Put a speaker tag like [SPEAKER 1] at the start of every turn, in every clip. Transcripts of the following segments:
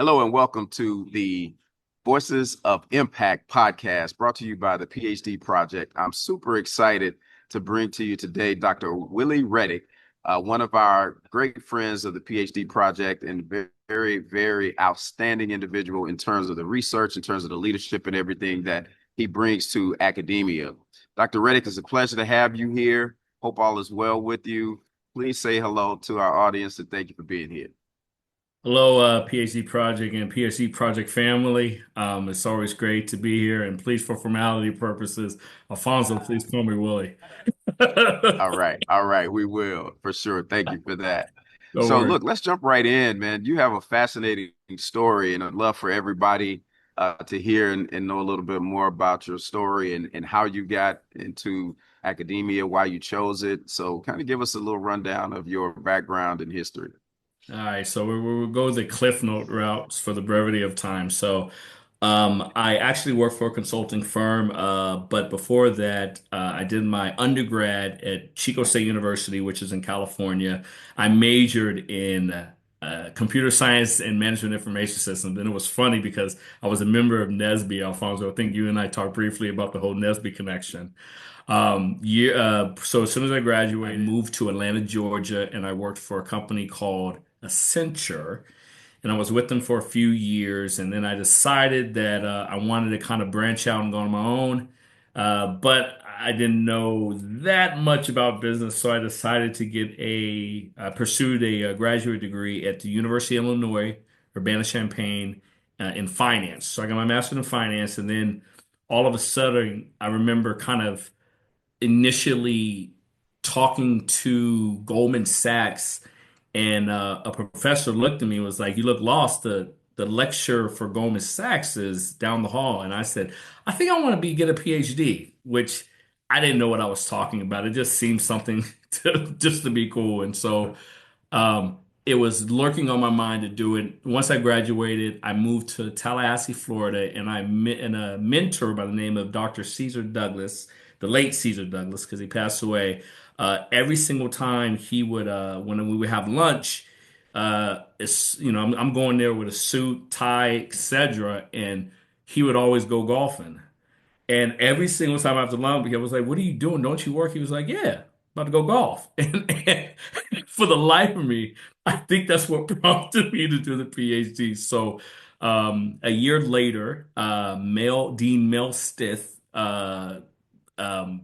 [SPEAKER 1] Hello and welcome to the Voices of Impact podcast brought to you by the PhD Project. I'm super excited to bring to you today Dr. Willie Reddic, one of our great friends of the PhD Project and very, very outstanding individual in terms of the research, in terms of the leadership and everything that he brings to academia. Dr. Reddic, it's a pleasure to have you here. Hope all is well with you. Please say hello to our audience and thank you for being here.
[SPEAKER 2] Hello, PhD Project and PhD Project family. It's always great to be here. And please, for formality purposes, Alfonso, please call me Willie.
[SPEAKER 1] All right. All right. We will for sure. Thank you for that.
[SPEAKER 2] Don't
[SPEAKER 1] So
[SPEAKER 2] worry.
[SPEAKER 1] look, let's jump right in, man. You have a fascinating story, and I'd love for everybody to hear and know a little bit more about your story and how you got into academia, why you chose it. So kind of give us a little rundown of your background and history.
[SPEAKER 2] All right, so we'll go the Cliff Note routes for the brevity of time. I actually work for a consulting firm, but before that, I did my undergrad at Chico State University, which is in California. I majored in computer science and management information systems, and it was funny because I was a member of NSBE, Alfonso. I think you and I talked briefly about the whole NSBE connection. So as soon as I graduated, I moved to Atlanta, Georgia, and I worked for a company called Accenture, and I was with them for a few years, and then I decided that I wanted to kind of branch out and go on my own, but I didn't know that much about business, so I decided to I pursued a graduate degree at the University of Illinois Urbana-Champaign in finance. So I got my master's in finance, and then all of a sudden, I remember kind of initially talking to Goldman Sachs, and a professor looked at me and was like, "You look lost. The lecture for Goldman Sachs is down the hall." And I said, "I think I want to be get a PhD," which I didn't know what I was talking about. It just seemed something just to be cool. And so it was lurking on my mind to do it. Once I graduated, I moved to Tallahassee, Florida, and I met a mentor by the name of Dr. Caesar Douglas, the late Caesar Douglas, because he passed away. Every single time he would, when we would have lunch, I'm going there with a suit, tie, etc., and he would always go golfing. And every single time after lunch, I was like, "What are you doing? Don't you work?" He was like, "Yeah, about to go golf." And for the life of me, I think that's what prompted me to do the PhD. So a year later, Dean Mel Stith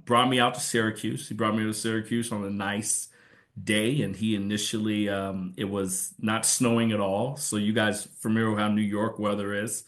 [SPEAKER 2] brought me out to Syracuse. He brought me to Syracuse on a nice day, and he initially it was not snowing at all. So you guys familiar with how New York weather is?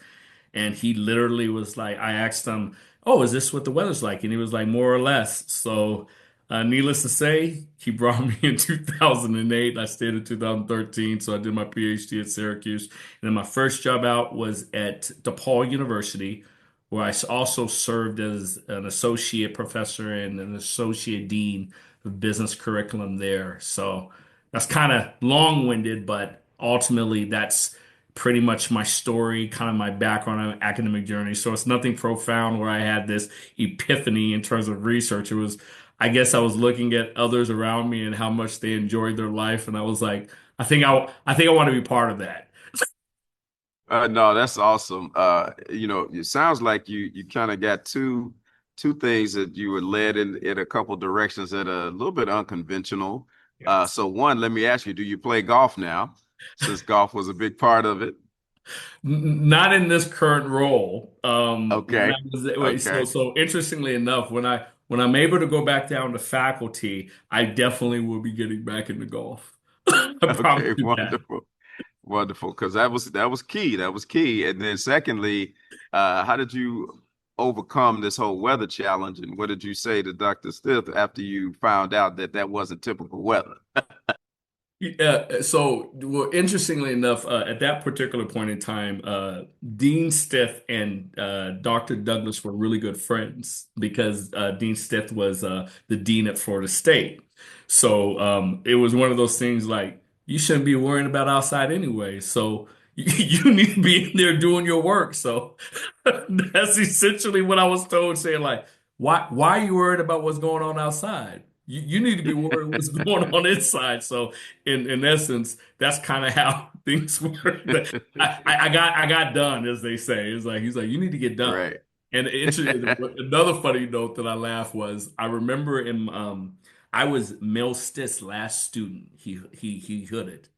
[SPEAKER 2] And he literally was like, I asked him, "Oh, is this what the weather's like?" And he was like, "More or less." So, needless to say, he brought me in 2008. I stayed in 2013. So I did my PhD at Syracuse. And then my first job out was at DePaul University, where I also served as an associate professor and an associate dean of business curriculum there. So that's kind of long-winded, but ultimately that's pretty much my story, kind of my background on academic journey. So it's nothing profound where I had this epiphany in terms of research. It was, I guess I was looking at others around me and how much they enjoyed their life. And I was like, I think I want to be part of that.
[SPEAKER 1] No, that's awesome. It sounds like you kind of got two things that you were led in a couple directions that are a little bit unconventional.
[SPEAKER 2] Yes.
[SPEAKER 1] So one, let me ask you, do you play golf now? Since golf was a big part of it.
[SPEAKER 2] Not in this current role. When I
[SPEAKER 1] Okay.
[SPEAKER 2] was wait,
[SPEAKER 1] Okay.
[SPEAKER 2] so interestingly enough, when I'm able to go back down to faculty, I definitely will be getting back into golf. I promise
[SPEAKER 1] Okay.
[SPEAKER 2] you that.
[SPEAKER 1] Wonderful. Wonderful. Because that was key. That was key. And then secondly, how did you overcome this whole weather challenge? And what did you say to Dr. Stith after you found out that that wasn't typical weather?
[SPEAKER 2] Yeah, well, interestingly enough, at that particular point in time, Dean Stith and Dr. Douglas were really good friends because Dean Stith was the dean at Florida State. So it was one of those things like you shouldn't be worrying about outside anyway. So you need to be in there doing your work. So that's essentially what I was told, saying like, why are you worried about what's going on outside? You need to be worried what's going on inside. So in essence, that's kind of how things work. I got done, as they say. It's like he's like, you need to get done.
[SPEAKER 1] Right.
[SPEAKER 2] And another funny note that I laughed was I remember in I was Mel Stit's last student. He hooded.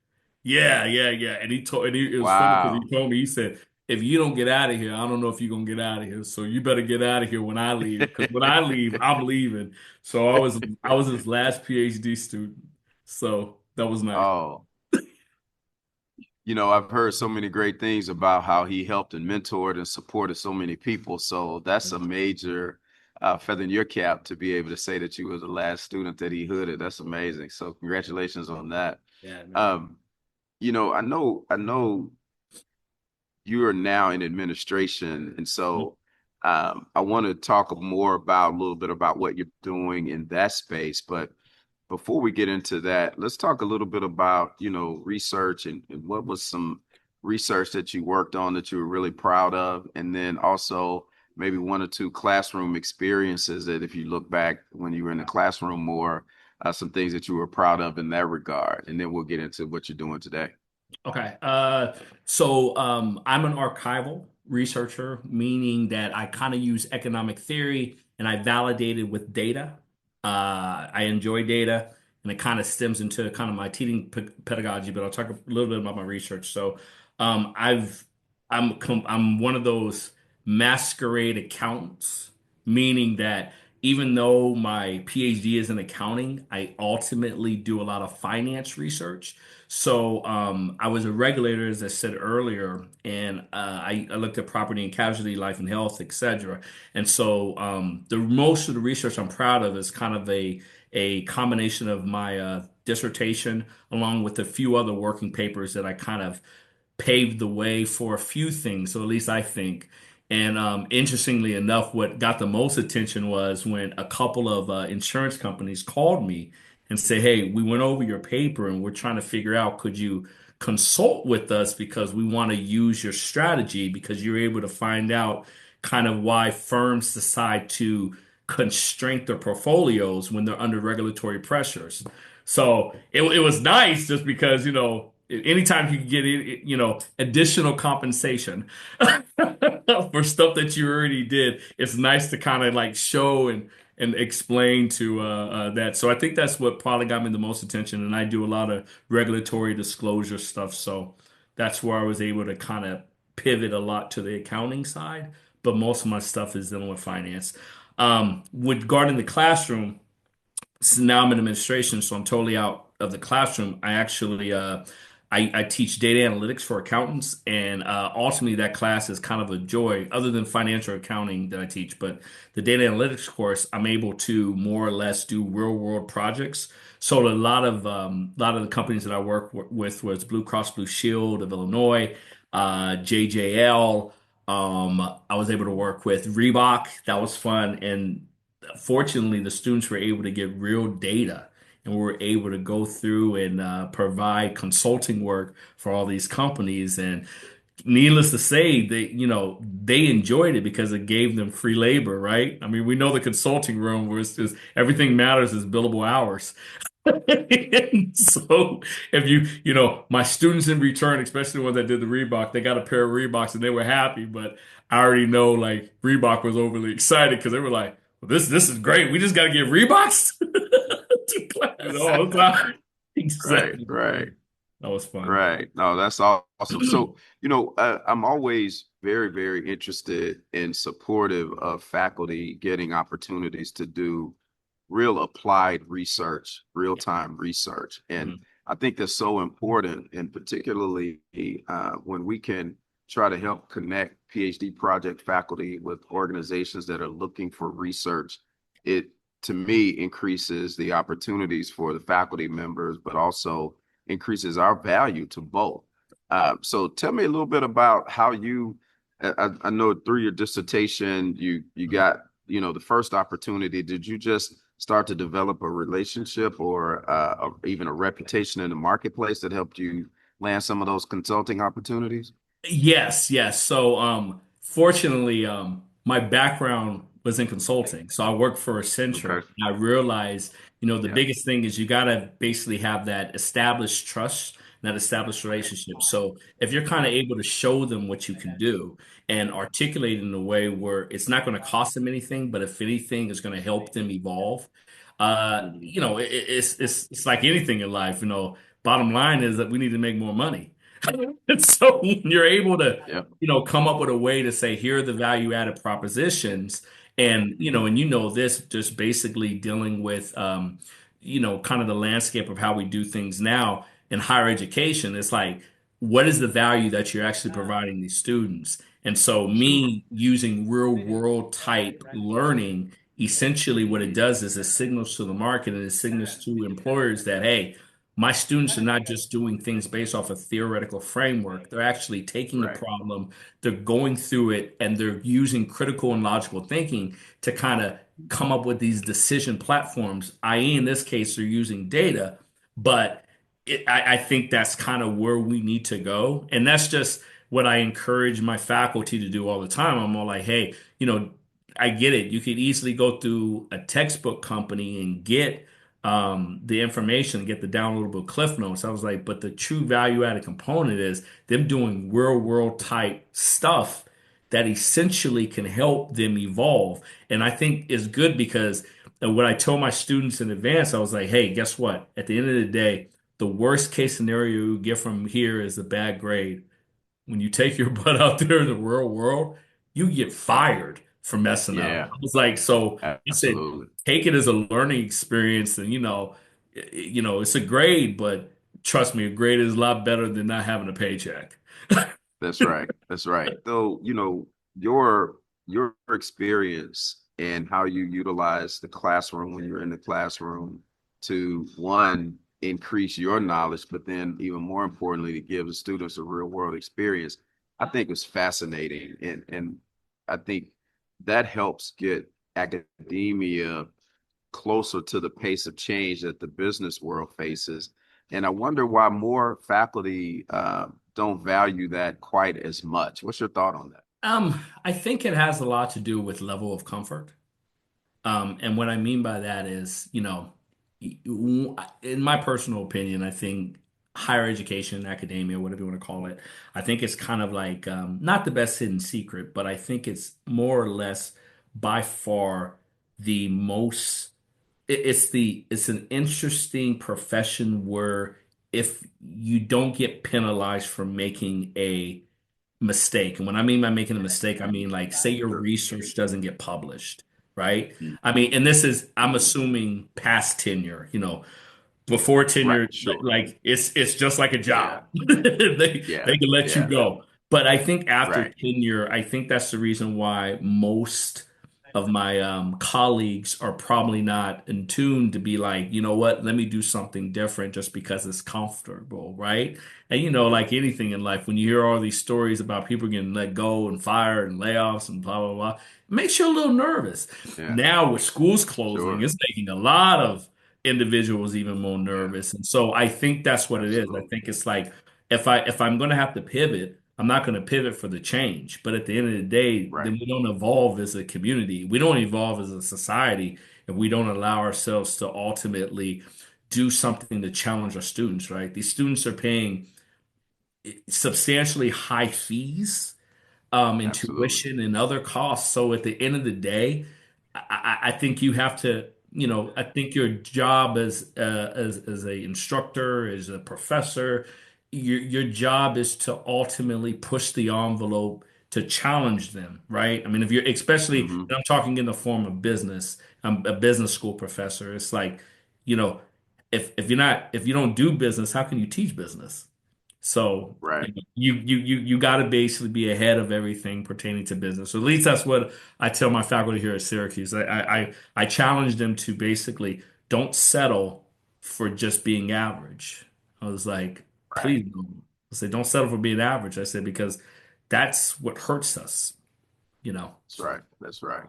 [SPEAKER 2] Yeah. And it was funny because he
[SPEAKER 1] Wow.
[SPEAKER 2] told me, he said, if you don't get out of here, I don't know if you're gonna get out of here. So you better get out of here when I leave. Because when I leave, I'm leaving. So I was his last PhD student. So that was nice.
[SPEAKER 1] Oh, I've heard so many great things about how he helped and mentored and supported so many people. So that's a major feather in your cap to be able to say that you were the last student that he hooded. That's amazing. So congratulations on that.
[SPEAKER 2] Yeah, no.
[SPEAKER 1] Um, I know you are now in administration, and so I want to talk more about a little bit about what you're doing in that space. But before we get into that, let's talk a little bit about, research and what was some research that you worked on that you were really proud of, and then also maybe one or two classroom experiences that if you look back when you were in the classroom more, some things that you were proud of in that regard, and then we'll get into what you're doing today.
[SPEAKER 2] Okay. I'm an archival researcher, meaning that I kind of use economic theory and I validate it with data. I enjoy data, and it kind of stems into kind of my teaching pedagogy, but I'll talk a little bit about my research. So, I'm one of those masquerade accountants, meaning that even though my PhD is in accounting, I ultimately do a lot of finance research. So I was a regulator, as I said earlier, and I looked at property and casualty, life and health, etc. And so the most of the research I'm proud of is kind of a combination of my dissertation along with a few other working papers that I kind of paved the way for a few things, so at least I think. And interestingly enough, what got the most attention was when a couple of insurance companies called me and said, "Hey, we went over your paper and we're trying to figure out could you consult with us because we want to use your strategy because you're able to find out kind of why firms decide to constrain their portfolios when they're under regulatory pressures." So it was nice just because, anytime you can get, additional compensation for stuff that you already did, it's nice to kind of like show and explain to that. So I think that's what probably got me the most attention. And I do a lot of regulatory disclosure stuff. So that's where I was able to kind of pivot a lot to the accounting side. But most of my stuff is dealing with finance. Regarding the classroom, so now I'm in administration, so I'm totally out of the classroom. I teach data analytics for accountants, and ultimately that class is kind of a joy, other than financial accounting that I teach. But the data analytics course, I'm able to more or less do real world projects. So a lot of the companies that I work with was Blue Cross Blue Shield of Illinois, JJL. I was able to work with Reebok. That was fun, and fortunately, the students were able to get real data and we were able to go through and provide consulting work for all these companies. And needless to say, they enjoyed it because it gave them free labor, right? I mean, we know the consulting room where it's just everything matters is billable hours. And so if my students in return, especially the ones that did the Reebok, they got a pair of Reeboks and they were happy, but I already know like Reebok was overly excited because they were like, well, this is great. We just got to get Reeboks to class all the time.
[SPEAKER 1] Right,
[SPEAKER 2] Exactly.
[SPEAKER 1] right.
[SPEAKER 2] That was fun.
[SPEAKER 1] Right. No, that's awesome. So, I'm always very, very interested and supportive of faculty getting opportunities to do real applied research, real-time research. And
[SPEAKER 2] Mhm.
[SPEAKER 1] I think that's so important, and particularly when we can try to help connect PhD project faculty with organizations that are looking for research, it to me increases the opportunities for the faculty members, but also increases our value to both. So tell me a little bit about how I know through your dissertation, you got, the first opportunity. Did you just start to develop a relationship or even a reputation in the marketplace that helped you land some of those consulting opportunities?
[SPEAKER 2] Yes. So, fortunately, my background was in consulting. So I worked for Accenture,
[SPEAKER 1] Okay.
[SPEAKER 2] and I realized, the
[SPEAKER 1] Yeah.
[SPEAKER 2] biggest thing is you got to basically have that established trust, that established relationship. So if you're kind of able to show them what you can do and articulate it in a way where it's not going to cost them anything, but if anything is going to help them evolve,
[SPEAKER 1] Mhm.
[SPEAKER 2] it's like anything in life. Bottom line is that we need to make more money. And so when you're able to,
[SPEAKER 1] Yeah.
[SPEAKER 2] come up with a way to say, here are the value added propositions, and this just basically dealing with, kind of the landscape of how we do things now in higher education. It's like, what is the value that you're actually providing these students? And so
[SPEAKER 1] Sure.
[SPEAKER 2] me using real world type learning, essentially what it does is it signals to the market and it signals to employers that, hey, my students are not just doing things based off a theoretical framework. They're actually taking the
[SPEAKER 1] Right.
[SPEAKER 2] problem, they're going through it, and they're using critical and logical thinking to kind of come up with these decision platforms, i.e., in this case, they're using data. But I think that's kind of where we need to go. And that's just what I encourage my faculty to do all the time. I'm all like, hey, I get it. You could easily go through a textbook company and get the information, get the downloadable cliff notes. I was like, but the true value added component is them doing real world type stuff that essentially can help them evolve. And I think is good because what I told my students in advance, I was like, hey, guess what? At the end of the day, the worst case scenario you get from here is a bad grade. When you take your butt out there in the real world, you get fired for messing up.
[SPEAKER 1] Yeah.
[SPEAKER 2] I was like, so I said,
[SPEAKER 1] Absolutely.
[SPEAKER 2] take it as a learning experience, and it's a grade, but trust me, a grade is a lot better than not having a paycheck.
[SPEAKER 1] That's right. That's right. Though, your experience and how you utilize the classroom when you're in the classroom to one, increase your knowledge, but then even more importantly, to give the students a real world experience, I think was fascinating. And I think that helps get academia closer to the pace of change that the business world faces. And I wonder why more faculty don't value that quite as much. What's your thought on that?
[SPEAKER 2] I think it has a lot to do with level of comfort. And what I mean by that is, in my personal opinion, I think higher education, academia, whatever you want to call it, I think it's kind of like not the best hidden secret, but I think it's more or less by far the most. It's an interesting profession where if you don't get penalized for making a mistake. And when I mean by making a mistake, I mean like say your
[SPEAKER 1] Sure.
[SPEAKER 2] research doesn't get published, right?
[SPEAKER 1] Mhm.
[SPEAKER 2] I mean, and this is I'm
[SPEAKER 1] Mhm.
[SPEAKER 2] assuming past tenure, before
[SPEAKER 1] Right.
[SPEAKER 2] tenure,
[SPEAKER 1] Sure.
[SPEAKER 2] like it's just like a
[SPEAKER 1] Yeah.
[SPEAKER 2] job. They
[SPEAKER 1] Yeah.
[SPEAKER 2] can let you
[SPEAKER 1] Yeah.
[SPEAKER 2] go. But I think after
[SPEAKER 1] Right.
[SPEAKER 2] tenure, I think that's the reason why most of my colleagues are probably not in tune to be like, you know what, let me do something different just because it's comfortable, right? And like anything in life, when you hear all these stories about people getting let go and fired and layoffs and blah blah blah, it makes you a little nervous.
[SPEAKER 1] Yeah.
[SPEAKER 2] Now with schools closing,
[SPEAKER 1] Sure.
[SPEAKER 2] it's making a lot of individuals even more
[SPEAKER 1] Yeah.
[SPEAKER 2] nervous. And so I think that's what it is. I
[SPEAKER 1] Absolutely.
[SPEAKER 2] think it's like if I'm going to have to pivot, I'm not going to pivot for the change. But at the end of the day, then
[SPEAKER 1] Right.
[SPEAKER 2] we don't evolve as a community. We don't evolve as a society if we don't allow ourselves to ultimately do something to challenge our students, right? These students are paying substantially high fees in
[SPEAKER 1] Absolutely.
[SPEAKER 2] tuition and other costs. So at the end of the day, I think you have to, I think your job as a instructor, as a professor, your job is to ultimately push the envelope to challenge them, right? I mean, if you're especially,
[SPEAKER 1] Hmm.
[SPEAKER 2] and I'm talking in the form of business, I'm a business school professor. It's like, you know, if you don't do business, how can you teach business? So
[SPEAKER 1] Right.
[SPEAKER 2] you got to basically be ahead of everything pertaining to business. So at least that's what I tell my faculty here at Syracuse. I challenge them to basically don't settle for just being average. I was like,
[SPEAKER 1] Right.
[SPEAKER 2] please don't. I said, don't settle for being average. I said because that's what hurts us, you know.
[SPEAKER 1] That's right. That's right.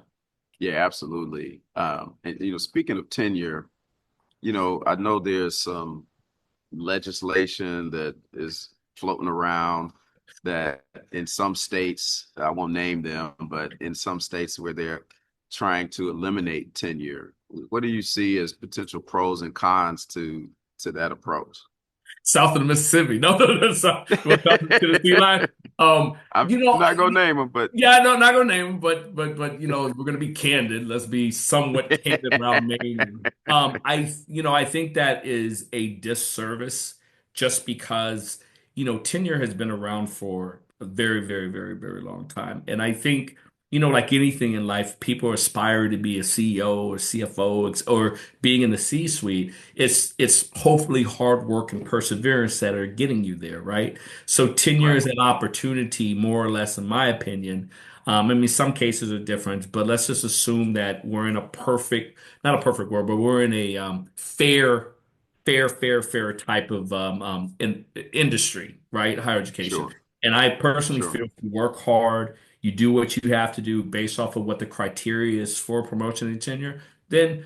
[SPEAKER 1] Yeah, absolutely. And speaking of tenure, I know there's some legislation that is floating around that in some states, I won't name them, but in some states where they're trying to eliminate tenure. What do you see as potential pros and cons to that approach?
[SPEAKER 2] South of the Mississippi. No, no, no. So, we're talking to the sea line.
[SPEAKER 1] I'm
[SPEAKER 2] You know,
[SPEAKER 1] not gonna name them, but
[SPEAKER 2] yeah, no, not gonna name them, but you know, we're gonna be candid. Let's be somewhat candid around naming. I think that is a disservice just because, tenure has been around for a very, very, very, very long time. And I think, like anything in life, people aspire to be a CEO or CFO or being in the C-suite. It's hopefully hard work and perseverance that are getting you there, right? So tenure
[SPEAKER 1] right,
[SPEAKER 2] is an opportunity, more or less, in my opinion. I mean, some cases are different, but let's just assume that we're in a perfect, not a perfect world, but we're in a fair type of industry, right? Higher education.
[SPEAKER 1] sure,
[SPEAKER 2] And I personally
[SPEAKER 1] sure,
[SPEAKER 2] feel if you work hard, you do what you have to do based off of what the criteria is for promotion and tenure, then,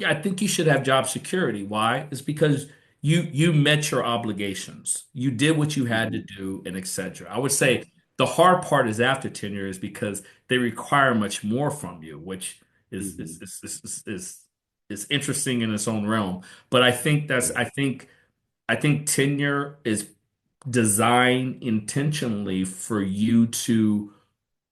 [SPEAKER 2] I think you should have job security. Why? It's because you met your obligations. You did what you had to
[SPEAKER 1] hmm
[SPEAKER 2] do, and etc. I would
[SPEAKER 1] yeah,
[SPEAKER 2] say the hard part is after tenure is because they require much more from you, which is is
[SPEAKER 1] hmm
[SPEAKER 2] is is, is, is, is interesting in its own realm. But I think
[SPEAKER 1] yeah,
[SPEAKER 2] I think tenure is designed intentionally for you to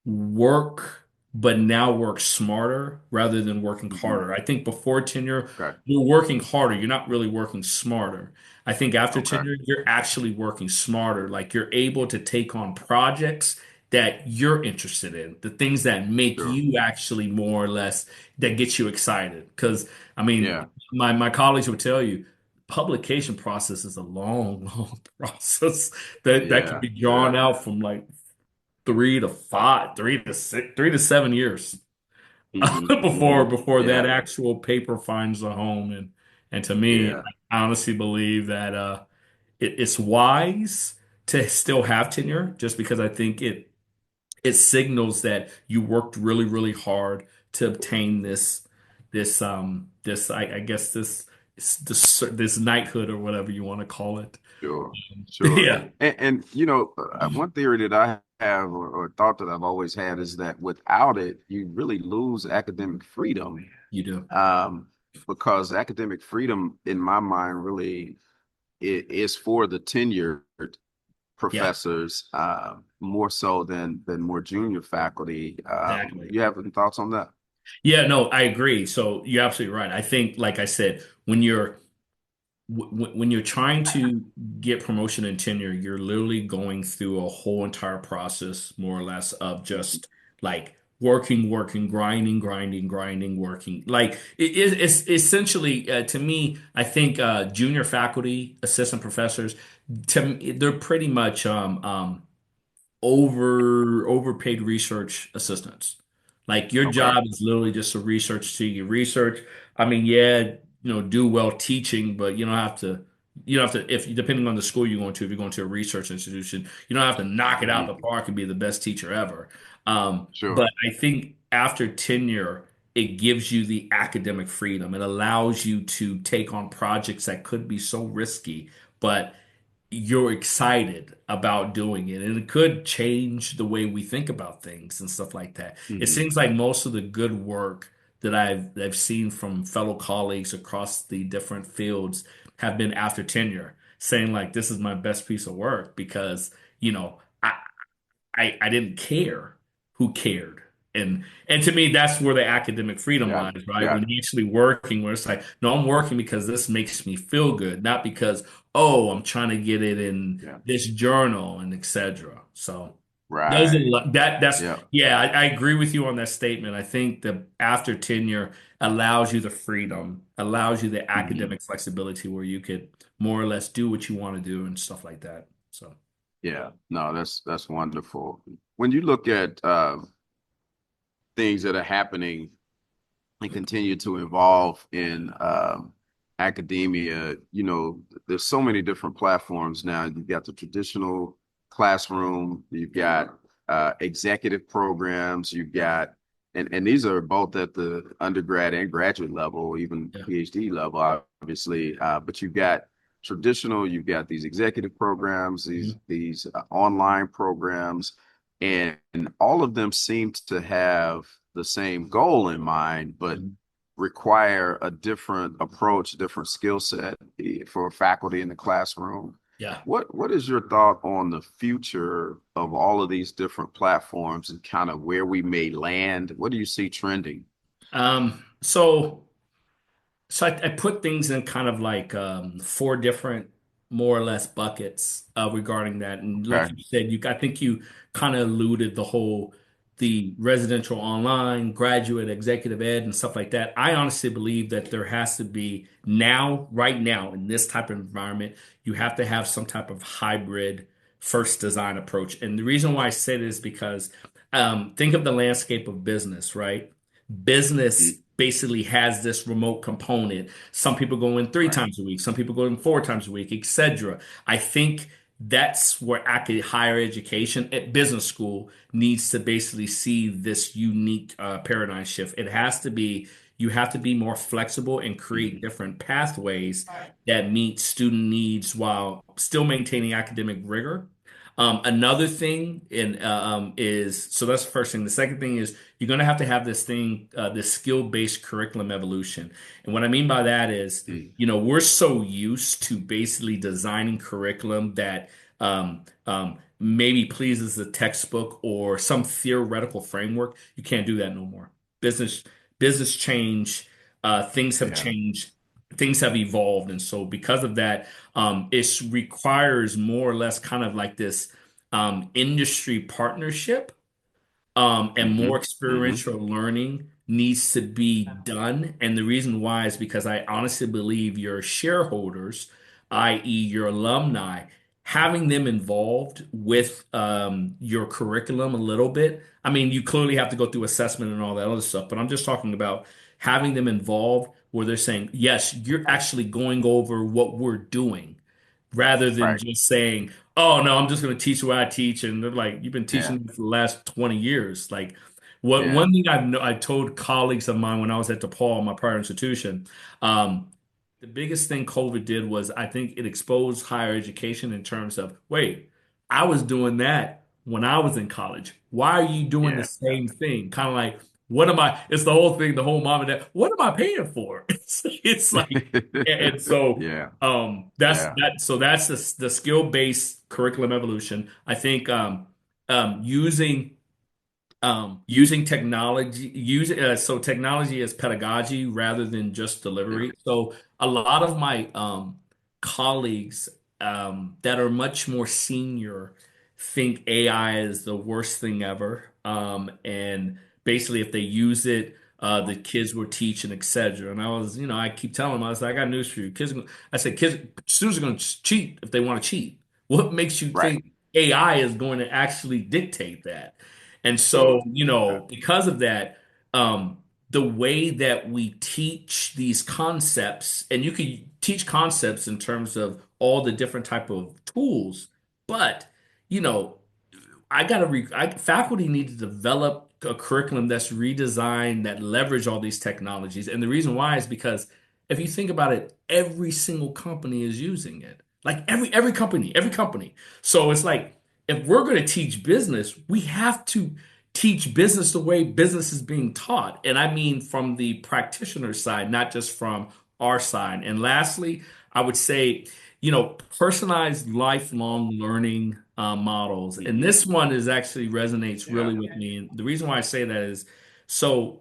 [SPEAKER 2] work, but now work smarter rather than working
[SPEAKER 1] hmm
[SPEAKER 2] harder. I think before tenure,
[SPEAKER 1] okay,
[SPEAKER 2] you're working harder. You're not really working smarter. I think after
[SPEAKER 1] okay,
[SPEAKER 2] tenure, you're actually working smarter. Like you're able to take on projects that you're interested in, the things that make
[SPEAKER 1] sure,
[SPEAKER 2] you actually more or less that get you excited. Because I mean,
[SPEAKER 1] yeah,
[SPEAKER 2] my colleagues would tell you, publication process is a long, long process that can
[SPEAKER 1] yeah,
[SPEAKER 2] be
[SPEAKER 1] yeah,
[SPEAKER 2] drawn out from like 3 to 5, 3 to 6, 3 to 7 years
[SPEAKER 1] hmm
[SPEAKER 2] before that
[SPEAKER 1] yeah,
[SPEAKER 2] actual paper finds a home. And to me,
[SPEAKER 1] yeah,
[SPEAKER 2] I honestly believe that it's wise to still have tenure, just because I think it signals that you worked really, really hard to obtain this I guess this knighthood or whatever you want to call it.
[SPEAKER 1] sure, sure.
[SPEAKER 2] Yeah,
[SPEAKER 1] And one theory that I have or thought that I've always had is that without it, you really lose academic freedom.
[SPEAKER 2] you do.
[SPEAKER 1] Um, because academic freedom, in my mind, really is for the tenured
[SPEAKER 2] Yeah,
[SPEAKER 1] professors, more so than more junior faculty.
[SPEAKER 2] exactly.
[SPEAKER 1] You have any thoughts on that?
[SPEAKER 2] Yeah, no, I agree. So you're absolutely right. I think, like I said, when you're trying to get promotion and tenure, you're literally going through a whole entire process, more or less, of
[SPEAKER 1] Mhm.
[SPEAKER 2] just like working, grinding, working. Like it's essentially, to me, I think junior faculty, assistant professors, to me, they're pretty much overpaid research assistants. Like your
[SPEAKER 1] Okay,
[SPEAKER 2] job is literally just to research to you research. I mean, yeah, do well teaching, but you don't have to if depending on the school you're going to, if you're going to a research institution, you don't have to knock it out the
[SPEAKER 1] hmm
[SPEAKER 2] park and be the best teacher ever. But
[SPEAKER 1] sure.
[SPEAKER 2] I think after tenure, it gives you the academic freedom. It allows you to take on projects that could be so risky, but you're excited about doing it, and it could change the way we think about things and stuff like that. It
[SPEAKER 1] hmm
[SPEAKER 2] seems like most of the good work that I've seen from fellow colleagues across the different fields have been after tenure, saying like this is my best piece of work because you know I I didn't care who cared. And to me, that's where the academic freedom
[SPEAKER 1] Got it.
[SPEAKER 2] lies, right?
[SPEAKER 1] Got
[SPEAKER 2] When
[SPEAKER 1] it.
[SPEAKER 2] you're actually working, where it's like, no, I'm working because this makes me feel good, not because, oh, I'm trying to get it in
[SPEAKER 1] Yeah.
[SPEAKER 2] this journal and etc. So those are
[SPEAKER 1] Right.
[SPEAKER 2] that's
[SPEAKER 1] Yeah.
[SPEAKER 2] yeah, I agree with you on that statement. I think the after tenure allows you the freedom, allows you the
[SPEAKER 1] hmm
[SPEAKER 2] academic flexibility where you could more or less do what you want to do and stuff like that. So
[SPEAKER 1] Yeah. No, that's wonderful. When you look at things that are happening and continue to evolve in academia, there's so many different platforms now. You've got the traditional classroom, you've got executive programs, you've got, and these are both at the undergrad and graduate level, even
[SPEAKER 2] yeah.
[SPEAKER 1] PhD level, obviously. But you've got these executive programs,
[SPEAKER 2] Mhm.
[SPEAKER 1] these online programs, and all of them seem to have the same goal in mind, but require a different approach, different skill set for faculty in the classroom.
[SPEAKER 2] Yeah.
[SPEAKER 1] What is your thought on the future of all of these different platforms and kind of where we may land? What do you see trending?
[SPEAKER 2] So I put things in kind of like four different, more or less, buckets regarding that. And like
[SPEAKER 1] Okay.
[SPEAKER 2] you said, I think you kind of alluded the residential online, graduate, executive ed, and stuff like that. I honestly believe that there has to be now, right now, in this type of environment, you have to have some type of hybrid first design approach. And the reason why I say this is because think of the landscape of business, right? Business
[SPEAKER 1] Mhm.
[SPEAKER 2] basically has this remote component. Some people go in three
[SPEAKER 1] Right.
[SPEAKER 2] times a week, some people go in four times a week, etc. I think that's where higher education at business school needs to basically see this unique paradigm shift. You have to be more flexible and create
[SPEAKER 1] Mhm.
[SPEAKER 2] different pathways that meet student needs while still maintaining academic rigor. Another thing is, so that's the first thing. The second thing is you're going to have this thing, this skill-based curriculum evolution. And what I mean by that is,
[SPEAKER 1] Mhm.
[SPEAKER 2] we're so used to basically designing curriculum that maybe pleases the textbook or some theoretical framework. You can't do that no more. Business, business change, things have
[SPEAKER 1] Yeah.
[SPEAKER 2] changed, things have evolved, and so because of that, it requires more or less kind of like this industry partnership and more
[SPEAKER 1] Hmm. Hmm.
[SPEAKER 2] experiential learning needs to be done. And the reason why is because I honestly believe your shareholders, i.e., your alumni, having them involved with your curriculum a little bit. I mean, you clearly have to go through assessment and all that other stuff, but I'm just talking about having them involved where they're saying, yes, you're actually going over what we're doing rather than
[SPEAKER 1] Right.
[SPEAKER 2] just saying, "Oh no, I'm just going to teach what I teach," and they're like, "You've been
[SPEAKER 1] Yeah.
[SPEAKER 2] teaching for the last 20 years." Like, what
[SPEAKER 1] Yeah.
[SPEAKER 2] one thing I told colleagues of mine when I was at DePaul, my prior institution, um, the biggest thing COVID did was I think it exposed higher education in terms of, wait, I was doing that when I was in college. Why are you doing the
[SPEAKER 1] Yeah.
[SPEAKER 2] same thing? Kind of like, what am I? It's the whole thing, the whole mom and dad. What am I paying for? It's like, and so
[SPEAKER 1] Yeah.
[SPEAKER 2] that's
[SPEAKER 1] Yeah.
[SPEAKER 2] that. So that's the skill-based curriculum evolution. I think using using technology, so technology as pedagogy rather than just
[SPEAKER 1] Yeah.
[SPEAKER 2] delivery. So a lot of my colleagues that are much more senior think AI is the worst thing ever. And basically, if they use it, the kids will teach and etc. And I keep telling them, I was like, I got news for you. I said, students are going to cheat if they want to cheat. What makes you
[SPEAKER 1] Right.
[SPEAKER 2] think AI is going to actually dictate that? And so,
[SPEAKER 1] Sure. Okay.
[SPEAKER 2] because of that, um, the way that we teach these concepts, and you can teach concepts in terms of all the different type of tools, but you know, faculty need to develop a curriculum that's redesigned that leverage all these technologies. And the reason why is because if you think about it, every single company is using it. Like every company. So it's like if we're going to teach business, we have to teach business the way business is being taught. And I mean from the practitioner side, not just from our side. And lastly, I would say personalized lifelong learning models. And
[SPEAKER 1] Hmm.
[SPEAKER 2] this one is actually resonates
[SPEAKER 1] Yeah.
[SPEAKER 2] really with me. And the reason why I say that is so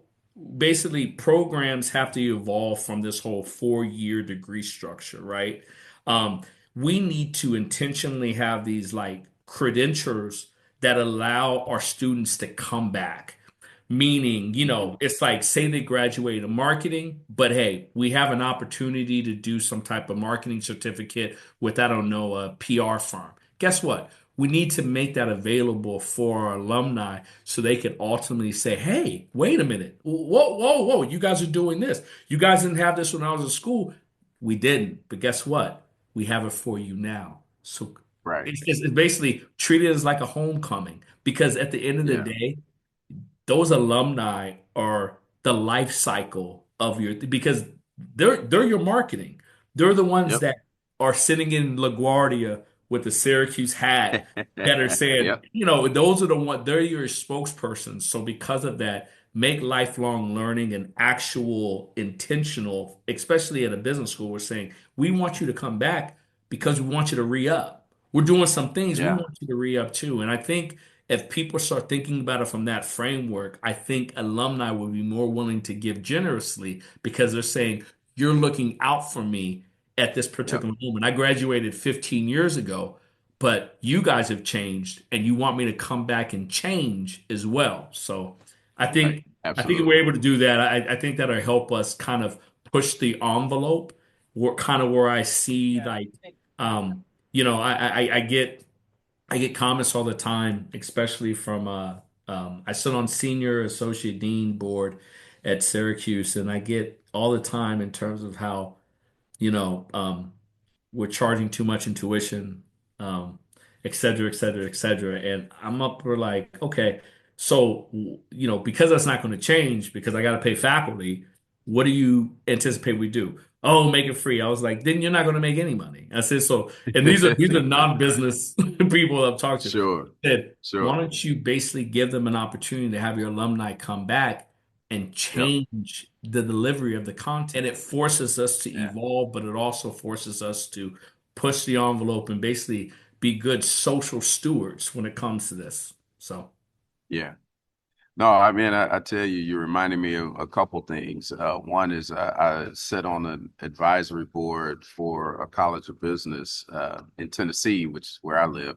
[SPEAKER 2] basically programs have to evolve from this whole 4-year degree structure, right? Um, we need to intentionally have these like credentials that allow our students to come back. Meaning,
[SPEAKER 1] Hmm.
[SPEAKER 2] it's like say they graduated in marketing, but hey, we have an opportunity to do some type of marketing certificate with, I don't know, a PR firm. Guess what? We need to make that available for our alumni so they can ultimately say, hey, wait a minute. Whoa, whoa, whoa. You guys are doing this. You guys didn't have this when I was in school. We didn't. But guess what? We have it for you now. So
[SPEAKER 1] Right.
[SPEAKER 2] it's basically treated as like a homecoming because at the end of the
[SPEAKER 1] Yeah.
[SPEAKER 2] day, those alumni are the life cycle of your because they're your marketing. They're the ones
[SPEAKER 1] Yep.
[SPEAKER 2] that are sitting in LaGuardia with the Syracuse hat that are saying,
[SPEAKER 1] Yep.
[SPEAKER 2] those are the one they're your spokespersons. So because of that, make lifelong learning an actual intentional, especially at a business school. We're saying we want you to come back because we want you to re-up. We're doing some things we
[SPEAKER 1] Yeah.
[SPEAKER 2] want you to re-up too. And I think if people start thinking about it from that framework, I think alumni will be more willing to give generously because they're saying, you're looking out for me at this
[SPEAKER 1] Yep.
[SPEAKER 2] particular moment. I graduated 15 years ago, but you guys have changed and you want me to come back and change as well. So I
[SPEAKER 1] Right.
[SPEAKER 2] think I think if we're
[SPEAKER 1] Absolutely.
[SPEAKER 2] able to do that, I think that'll help us kind of push the envelope, kind of where I see like I get comments all the time, especially from I sit on senior associate dean board at Syracuse, and I get all the time in terms of how you know, we're charging too much in tuition, et cetera, et cetera, et cetera. And I'm up for like, okay, so, because that's not going to change because I got to pay faculty, what do you anticipate we do? Oh, make it free. I was like, then you're not going to make any money. I said, so, and these are non-business people I've talked to.
[SPEAKER 1] Sure.
[SPEAKER 2] I said, why
[SPEAKER 1] Sure.
[SPEAKER 2] don't you basically give them an opportunity to have your alumni come back and
[SPEAKER 1] Yep.
[SPEAKER 2] change the delivery of the content. And it forces us to
[SPEAKER 1] Yeah.
[SPEAKER 2] evolve, but it also forces us to push the envelope and basically be good social stewards when it comes to this. So,
[SPEAKER 1] Yeah. No, I mean, I tell you, you reminded me of a couple things. One is I sit on an advisory board for a college of business in Tennessee, which is where I live.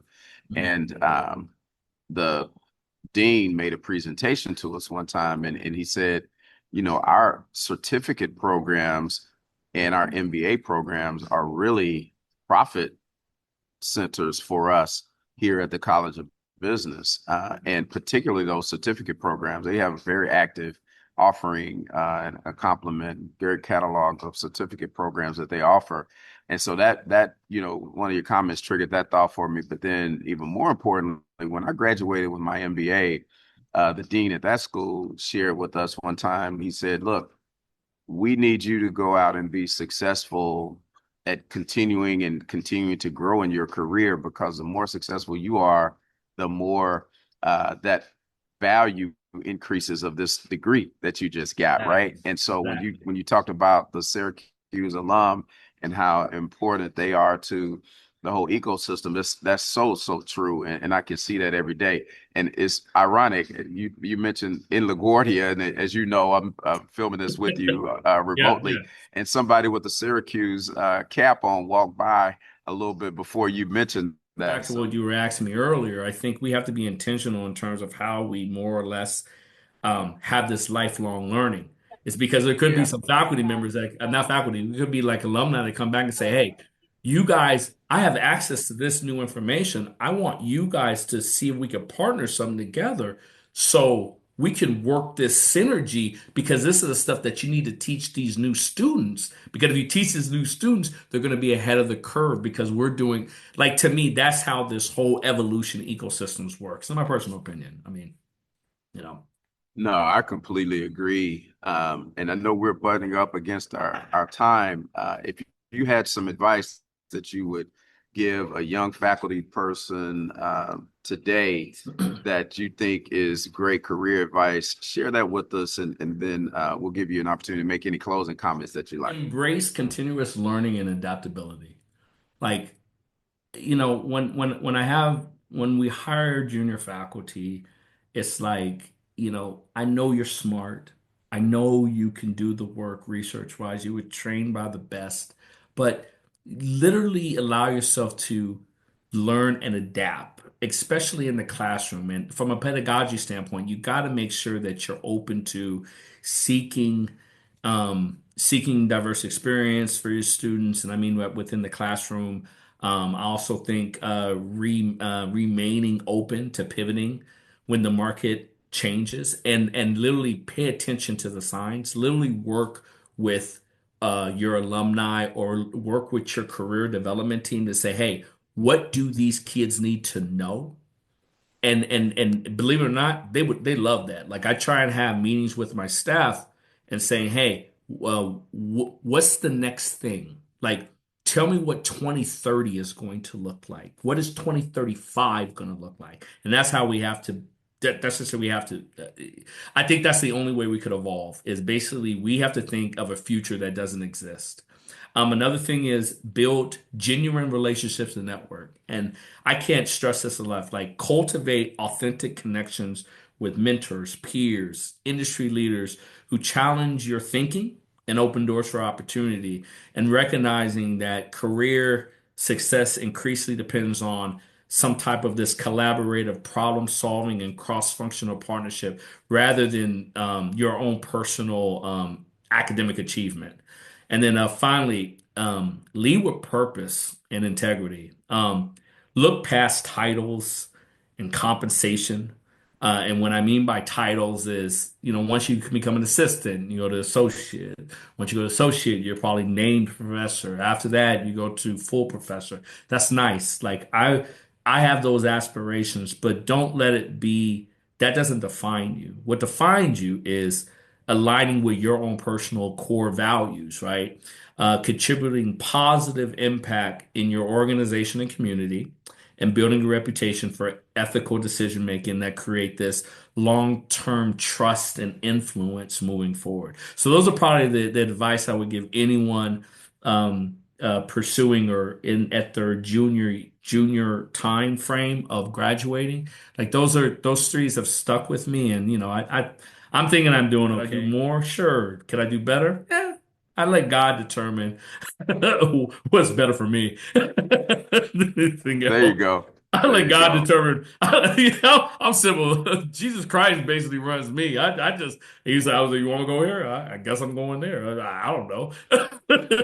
[SPEAKER 1] And the dean made a presentation to us one time, and he said, our certificate programs and our MBA programs are really profit centers for us here at the College of Business, and particularly those certificate programs. They have a very active offering and a complement, great catalog of certificate programs that they offer. And so that one of your comments triggered that thought for me. But then, even more importantly, when I graduated with my MBA, the dean at that school shared with us one time. He said, "Look, we need you to go out and be successful at continuing to grow in your career, because the more successful you are, the more that value increases of this degree that you just got, right?"
[SPEAKER 2] exactly.
[SPEAKER 1] And so when you
[SPEAKER 2] Exactly.
[SPEAKER 1] when you talked about the Syracuse alum and how important they are to the whole ecosystem, that's so true, and I can see that every day. And it's ironic you mentioned in LaGuardia, and as you know, I'm filming this with you
[SPEAKER 2] Yeah,
[SPEAKER 1] remotely,
[SPEAKER 2] yeah.
[SPEAKER 1] and somebody with the Syracuse cap on walked by a little bit before you mentioned
[SPEAKER 2] Back
[SPEAKER 1] that.
[SPEAKER 2] to what you were asking me earlier, I think we have to be intentional in terms of how we more or less have this lifelong learning. It's because there could be
[SPEAKER 1] Yeah.
[SPEAKER 2] some faculty members that, not faculty, it could be like alumni that come back and say, hey, you guys, I have access to this new information. I want you guys to see if we can partner something together so we can work this synergy because this is the stuff that you need to teach these new students. Because if you teach these new students, they're going to be ahead of the curve because we're doing, like, to me, that's how this whole evolution ecosystems works. In my personal opinion. I mean, you know.
[SPEAKER 1] No, I completely agree. And I know we're butting up against our time. If you had some advice that you would give a young faculty person today that you think is great career advice, share that with us, and then we'll give you an opportunity to make any closing comments that you like.
[SPEAKER 2] Embrace continuous learning and adaptability. Like, when we hire junior faculty, it's like, I know you're smart. I know you can do the work research wise. You were trained by the best, but literally allow yourself to learn and adapt, especially in the classroom. And from a pedagogy standpoint, you got to make sure that you're open to seeking seeking diverse experience for your students. And I mean, within the classroom, I also think remaining open to pivoting when the market changes and literally pay attention to the signs, literally work with your alumni or work with your career development team to say, hey, what do these kids need to know? And believe it or not, they love that. Like I try and have meetings with my staff and saying, "Hey, well, what's the next thing? Like, tell me what 2030 is going to look like. What is 2035 going to look like?" And that's how we have to That's just what we have to. I think that's the only way we could evolve is basically we have to think of a future that doesn't exist. Another thing is build genuine relationships and network. And I can't stress this enough. Like cultivate authentic connections with mentors, peers, industry leaders who challenge your thinking and open doors for opportunity. And recognizing that career success increasingly depends on some type of this collaborative problem solving and cross-functional partnership rather than your own personal academic achievement. And then finally, lead with purpose and integrity. Look past titles and compensation. And what I mean by titles is, once you become an assistant, you go to associate. Once you go to associate, you're probably named professor. After that, you go to full professor. That's nice. Like I have those aspirations, but don't let it be, that doesn't define you. What defines you is aligning with your own personal core values, right? Contributing positive impact in your organization and community, and building a reputation for ethical decision making that create this long-term trust and influence moving forward. So those are probably the advice I would give anyone pursuing or in at their junior time frame of graduating. Like those threes have stuck with me, and I'm thinking I'm doing okay. Could I do more? Sure. Could I do better? I let God determine what's better for me. Anything
[SPEAKER 1] There you
[SPEAKER 2] else.
[SPEAKER 1] go.
[SPEAKER 2] I
[SPEAKER 1] There
[SPEAKER 2] let
[SPEAKER 1] you
[SPEAKER 2] God
[SPEAKER 1] go.
[SPEAKER 2] determine. I'm simple. Jesus Christ basically runs me. I just he said, "I was like, you want to go here? I guess I'm going there. I don't know."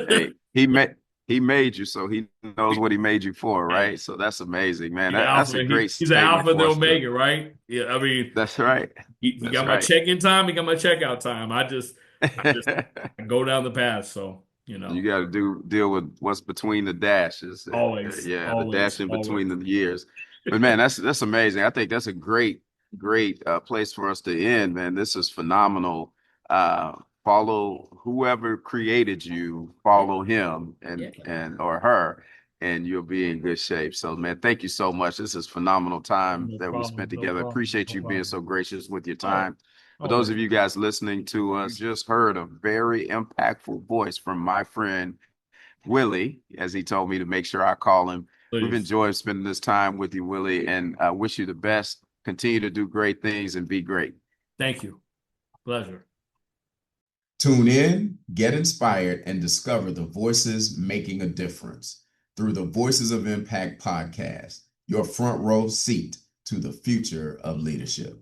[SPEAKER 1] Hey, he made you, so he knows what he made you for, right?
[SPEAKER 2] Hey,
[SPEAKER 1] So that's amazing, man.
[SPEAKER 2] he's the
[SPEAKER 1] That's a
[SPEAKER 2] alpha.
[SPEAKER 1] great
[SPEAKER 2] He's the
[SPEAKER 1] statement
[SPEAKER 2] alpha, the
[SPEAKER 1] for us to.
[SPEAKER 2] omega, right? Yeah, I mean,
[SPEAKER 1] That's right.
[SPEAKER 2] he
[SPEAKER 1] That's
[SPEAKER 2] got my
[SPEAKER 1] right.
[SPEAKER 2] check-in time. He got my checkout time. I just go down the path. So
[SPEAKER 1] You got to deal with what's between the dashes.
[SPEAKER 2] always,
[SPEAKER 1] Yeah, the dash
[SPEAKER 2] always,
[SPEAKER 1] in
[SPEAKER 2] always.
[SPEAKER 1] between the years. But man, that's amazing. I think that's a great place for us to end, man. This is phenomenal. Uh, Follow whoever created you, follow him
[SPEAKER 2] Yeah,
[SPEAKER 1] and or her, and you'll be in good shape. So, man, thank you so much. This is phenomenal time
[SPEAKER 2] no
[SPEAKER 1] that we
[SPEAKER 2] problem,
[SPEAKER 1] spent
[SPEAKER 2] no
[SPEAKER 1] together.
[SPEAKER 2] problem,
[SPEAKER 1] Appreciate
[SPEAKER 2] no
[SPEAKER 1] you being
[SPEAKER 2] problem.
[SPEAKER 1] so gracious with your
[SPEAKER 2] Oh,
[SPEAKER 1] time. For those
[SPEAKER 2] always,
[SPEAKER 1] of you guys listening to us, just heard a very impactful voice from my friend Willie, as he told me to make sure I call him. We've
[SPEAKER 2] please.
[SPEAKER 1] enjoyed spending this time with you, Willie, and I wish you the best. Continue to do great things and be great.
[SPEAKER 2] Thank you. Pleasure.
[SPEAKER 3] Tune in, get inspired, and discover the voices making a difference through the Voices of Impact podcast, your front row seat to the future of leadership.